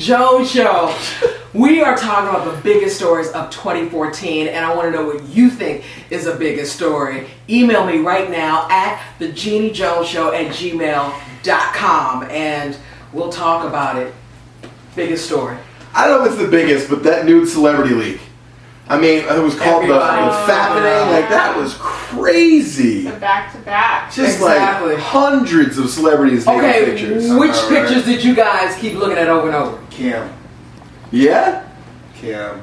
Jones Show. We are talking about the biggest stories of 2014, and I want to know what you think is the biggest story. Email me right now at thejeanniejoneshow@gmail.com, and we'll talk about it. Biggest story. I don't know if it's the biggest, but that nude celebrity leak. I mean, it was called the fappening. Like, that was crazy. The back-to-back. Just like hundreds of celebrities taking pictures. Which pictures did you guys keep looking at over and over? Kim. Yeah? Kim.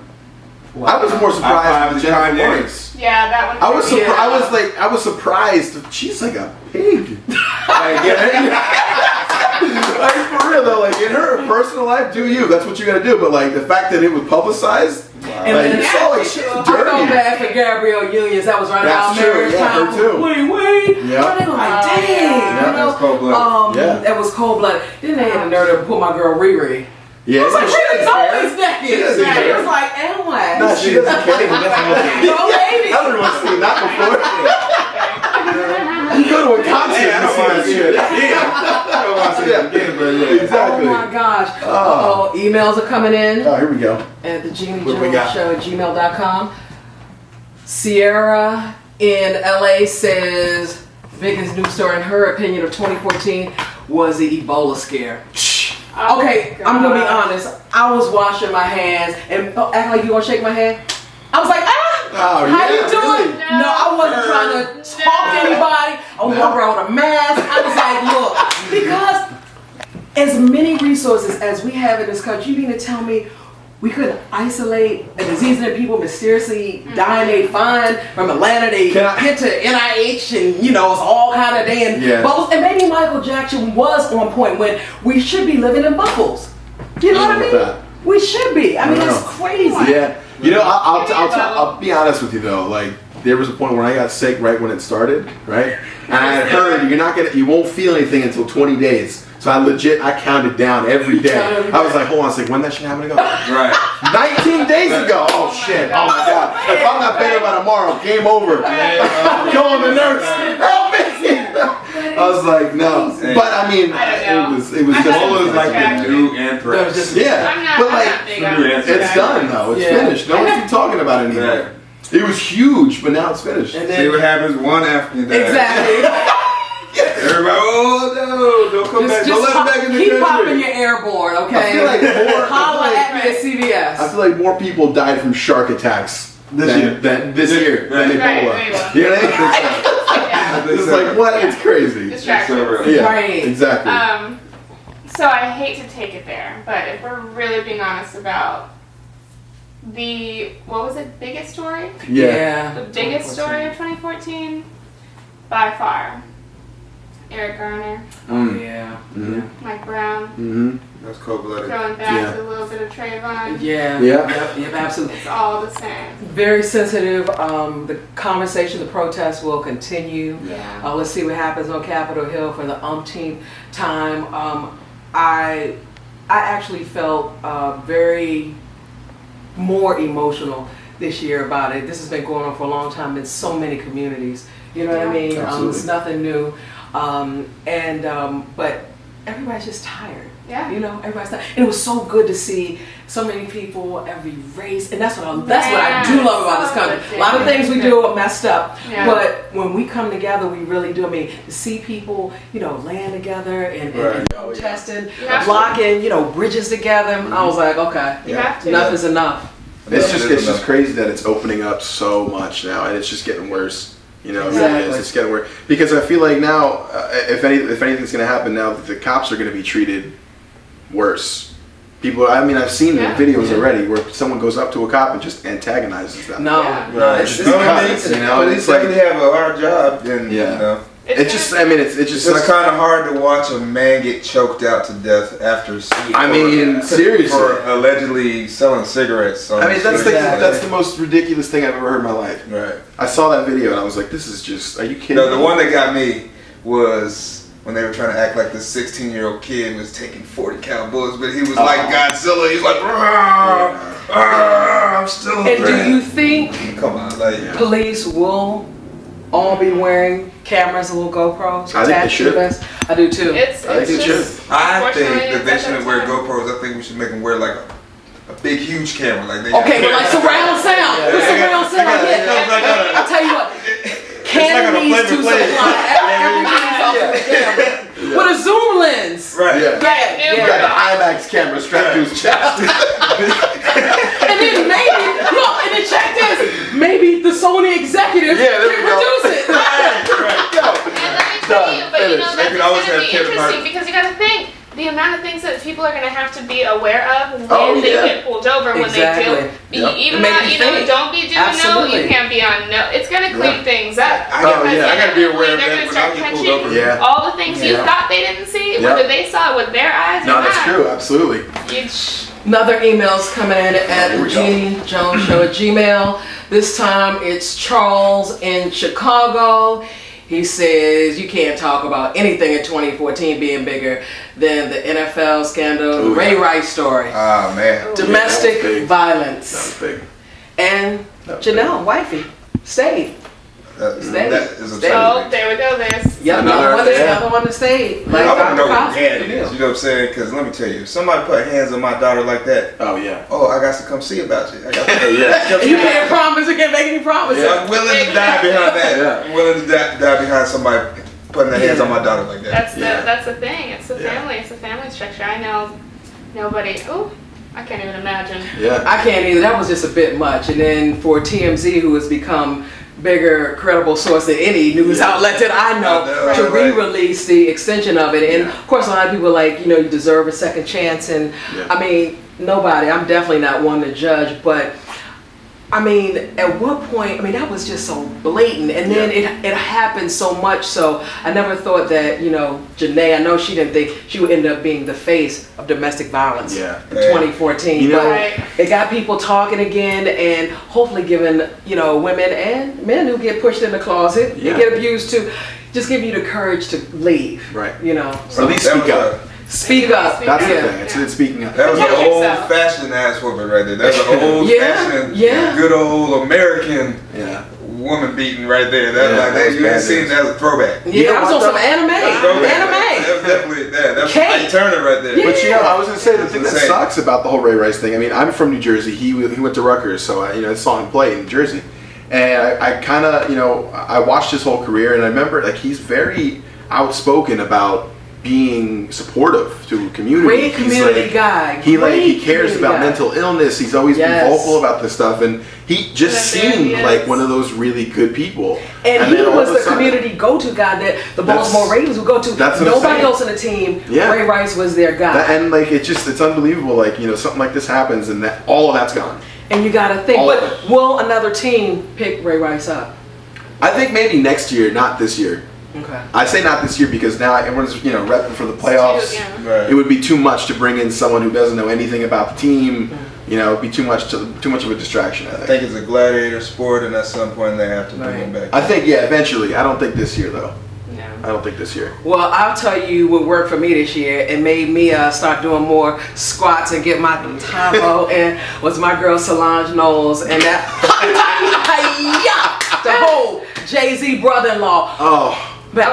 Wow. I was more surprised with Jennifer Lawrence. Yeah, that one. I was surprised. She's like a pig. Like, for real though, like in her personal life, do you? That's what you gotta do. But like the fact that it was publicized, and like, then you saw like shit dirty. I felt bad for Gabrielle Unions. That was right around marriage time. Her too. Wait. Yeah. They were like, dang. That was cold-blooded. That was cold-blooded. Then they had the nerve to pull my girl Riri. Yeah. I was like, she's always naked. She was like, and what? No, she doesn't care. No, baby. Everyone's seen that before. You go to a concert and see that shit. Exactly. Oh my gosh. Emails are coming in. Oh, here we go. At the Jeannie Jones Show at gmail.com. Sierra in LA says biggest news story in her opinion of 2014 was the Ebola scare. Okay, I'm gonna be honest. I was washing my hands and act like you gonna shake my hand. I was like, how you doing? Really? No, I wasn't trying to talk to anybody. I was walking around with a mask. I was like, look, because as many resources as we have in this country, you mean to tell me we couldn't isolate a disease that people mysteriously dying, they find from Atlanta, they get to NIH, and it's all kind of day in bubbles. And maybe Michael Jackson was on point when we should be living in bubbles. You know what I mean? We should be. I mean, that's crazy. Yeah. I'll be honest with you though. Like, there was a point when I got sick right when it started, right? And I had heard you won't feel anything until 20 days. So I counted down every day. I was like, hold on a second, when that shit happened to go? Right. 19 days ago. Oh shit. Oh my god. If I'm not better by tomorrow, game over. I'm calling the nurse. Help me. I was like, no. But I mean, it was just like the new anthrax. Yeah. But like, it's done though. It's finished. No one's talking about it anymore. It was huge, but now it's finished. And see what happens one African day. Exactly. Everybody, oh no, don't come back. Don't let them back in the country. Keep popping your airborne, okay? I feel like holla at me at CVS. I feel like more people died from shark attacks this year than Ebola. You know what I mean? It's like, what? It's crazy. Distraction. Right. Exactly. So I hate to take it there, but if we're really being honest about biggest story? Yeah. The biggest story of 2014? By far. Eric Garner. Mike Brown. That's cold-blooded. Throwing back to a little bit of Trayvon. Yep, absolutely. It's all the same. Very sensitive. The conversation, the protest will continue. Yeah. Let's see what happens on Capitol Hill for the umpteenth time. I actually felt very more emotional this year about it. This has been going on for a long time in so many communities. You know what I mean? It's nothing new. But everybody's just tired. Yeah. Everybody's tired. And it was so good to see so many people, every race, and that's what I do love about this country. A lot of things we do are messed up, but when we come together, we really do. I mean, to see people, laying together and protesting, blocking, bridges together. I was like, okay, enough is enough. It's just crazy that it's opening up so much now, and it's just getting worse. It's getting worse because I feel like now, if anything's going to happen now, the cops are going to be treated worse. People, I mean, I've seen the videos already where someone goes up to a cop and just antagonizes them. It's Police like they have a hard job, and it's just kind of hard to watch a man get choked out to death after. Seriously, for allegedly selling cigarettes. That's the most ridiculous thing I've ever heard in my life. Right. I saw that video and I was like, this is just. Are you kidding? No, the one that got me was when they were trying to act like this 16-year-old kid was taking 40 cal bullets, but he was like Godzilla. He's like, I'm still. And do you think police will all be wearing cameras and little GoPros? I think they should. I do too. It's I think it just, I think unfortunately, that they it's at shouldn't that wear time. GoPros. I think we should make them wear like a big, huge camera. Like they Okay, but like surround sound. Yeah. With surround sound, I get It comes like it. I'll tell you what. Canon needs to supply everybody's off of the camera with a zoom lens. Right. Yeah. Right. You got the IMAX camera strapped to his chest. And then maybe, look, and then check this. Maybe the Sony executives Yeah, there can we go. produce it. Go. And let me tell Done. you, but you know, Finished. They that's could always going to have be Kevin interesting Hart. because you got to think the amount of things that people are going to have to be aware of when Oh, they yeah. get pulled over, when Exactly. they do. Yep. Even Make though, you you know, think. don't be doing Absolutely. no, you can't be on no. It's going to clean things up. I gotta be aware of They're that going to when I start get pulled catching over. Yeah. all the things you Yeah. thought they didn't see, Yeah. whether they saw it with their eyes or No, not. that's true. Absolutely. Another email's coming in Here at we go. Jeannie Jones Show at Gmail. This time it's Charles in Chicago. He says you can't talk about anything in 2014 being bigger than the NFL scandal, the Ooh, Ray yeah. Rice story, Ah man. domestic that was big. violence, That was big. and That was Janelle, wifey, stayed. That Stay. is a Stay. Oh, there we go. There's Yep, Another- there's yeah. another one that stayed. Like I want to know Dr. what Cosby. dad is. You know what I'm saying? Because let me tell you, if somebody put hands on my daughter like that, Oh yeah. oh, I got to come see about you. I got to, Yeah. You can't promise, you can't make any promises. Yeah. I'm willing to die behind that. Yeah. I'm willing to die behind somebody putting their hands on my daughter like that. that's the thing. It's the Yeah. family. It's the family structure. I know nobody. Oh, I can't even imagine. Yeah. I can't either. That was just a bit much. And then for TMZ, who has become bigger credible source than any news outlet that I know, I know, to right. re-release the extension of it. And Yeah. of course, a lot of people are like, you know, you deserve a second chance. And Yeah. I mean, nobody. I'm definitely not one to judge, but. I mean, at what point, I mean, that was just so blatant. And then it happened so much. So I never thought that, you know, Janae, I know she didn't think she would end up being the face of domestic violence Yeah. in 2014. You know- but Right. it got people talking again and hopefully giving, you know, women and men who get pushed in the closet Yeah. and get abused to just give you the courage to leave. Right. You know, Or at least That speak was up. speak up. That's the Yeah. thing. It's speaking up. That was an Protect old yourself. fashioned ass woman right there. That's an old Yeah, fashioned, yeah. good old American Yeah. woman beating right there. That, Yeah, like, that was you ain't bad seen news. that as a throwback. Yeah, know I was what, on some though? anime. Throwback. That Anime. was definitely that. That's Kate. Ike Turner right there. Yeah. But you know, I was gonna say the thing that Insane. sucks about the whole Ray Rice thing. I mean, I'm from New Jersey. He went to Rutgers, so I saw him play in New Jersey, and I kind of I watched his whole career, and I remember like he's very outspoken about being supportive to community. Great He's community like, guy. He Great cares community about guy. mental illness. He's always Yes. been vocal about this stuff, and he just Yeah, there seemed he is. like one of those really good people. And he then all was of a the sudden- community go-to guy that the Baltimore Ravens would go to. that's what I'm Nobody saying. else on the team. Yeah. Ray Rice was their guy. And like it's unbelievable. Like something like this happens, and that all of that's gone. And you got to think, All but of it. will another team pick Ray Rice up? I think maybe next year, not this year. Okay. I say not this year because now everyone's repping for the playoffs. Yeah. Right. It would be too much to bring in someone who doesn't know anything about the team. It'd be too much of a distraction. I think it's a gladiator sport, and at some point they have to bring him back. I think eventually. I don't think this year though. No. I don't think this year. Well, I'll tell you what worked for me this year. It made me start doing more squats and get my Tavo. And was my girl Solange Knowles and that the whole Jay-Z brother-in-law. Oh, But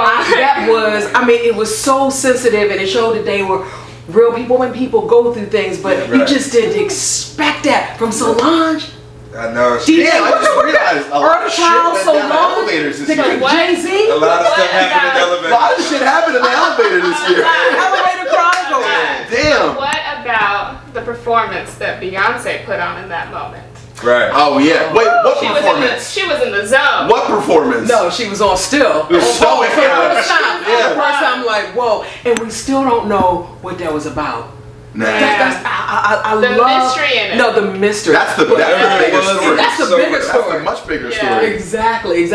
it was so sensitive, and it showed that they were real people when people go through things, but Yeah, you right. just didn't expect that from Solange. I know. DJ, yeah. I just realized a lot of shit Earthchild, went down the Solange, elevators this to year. What? Jay-Z, A lot of stuff happened in the A elevator. lot of shit happened in the elevator this year. Elevator Chronicles. Damn. What about the performance that Beyonce put on in that moment? Right. Oh yeah. Wait, what performance? She was in the zone. What performance? No, she was on still. It was so for the embarrassing. first time. Yeah. The first time, I'm like, whoa. And we still don't know what that was about. Nah. I The love mystery in it. No, the mystery. That's the bigger story. That's the bigger That's story. the much bigger Yeah. story. Exactly.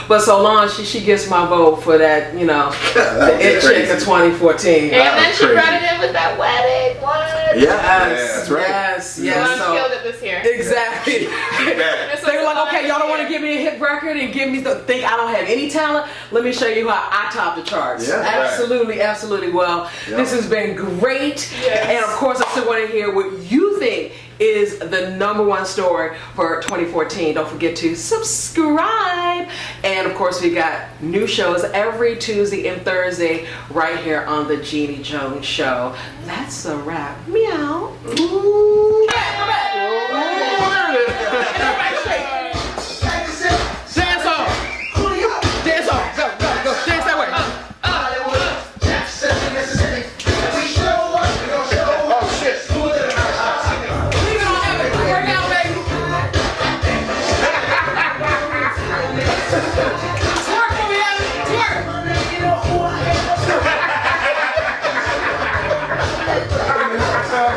But Solange, she gets my vote for that, the That it was chick of crazy. 2014. And That then was she crazy. brought it in with that wedding. What? Yeah, that's right. Yes, Solange yes. killed it this year. Exactly. Back. This They were was like, okay, y'all don't want to give me a hit record and give me the think I don't have any talent. Let me show you how I top the charts. Yeah. Absolutely, absolutely. Well, this has been great. Yes. And of course, I still want to hear what you think is the #1 story for 2014. Don't forget to subscribe. And of course, we got new shows every Tuesday and Thursday right here on the Jeannie Jones Show. That's a wrap. Meow.